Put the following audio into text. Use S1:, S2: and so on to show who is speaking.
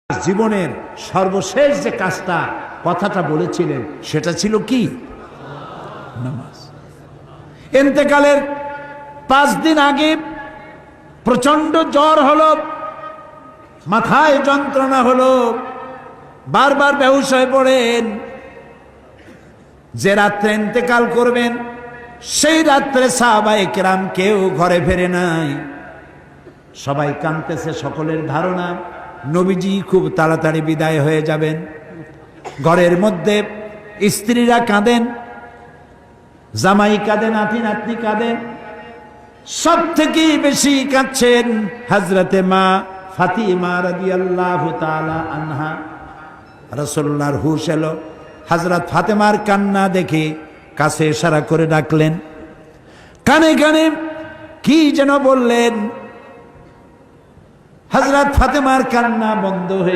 S1: জীবনের সর্বশেষ যে কাজটা কথাটা বলেছিলেন সেটা ছিল কি? নামাজ। ইন্তেকালের 5 দিন আগে প্রচন্ড জ্বর হলো, মাথায় যন্ত্রণা হলো, বারবার বেহুশ হয়ে পড়েন। যে রাত্রে ইন্তেকাল করবেন সেই রাত্রে সাহাবায়ে কেরাম কেউ ঘরে ফেরে নাই, সবাই কাঁদতেছে। সকলের ধারণা নবীজি খুব তাড়াতাড়ি বিদায় হয়ে যাবেন। ঘরের মধ্যে স্ত্রীরা কাঁদেন, জামাই কাঁদেন, নাতি নাতনি কাঁদেন। সব থেকে বেশি কাঁদছেন হযরতে মা ফাতিমা রাদিয়াল্লাহু তাআলা আনহা। রাসূলুল্লাহর হুশ এলো, হযরত ফাতেমার কান্না দেখে কাছে ইশারা করে ডাকলেন, কানে কানে কি যেন বললেন। হযরত ফাতেমার কান্না বন্ধ হয়ে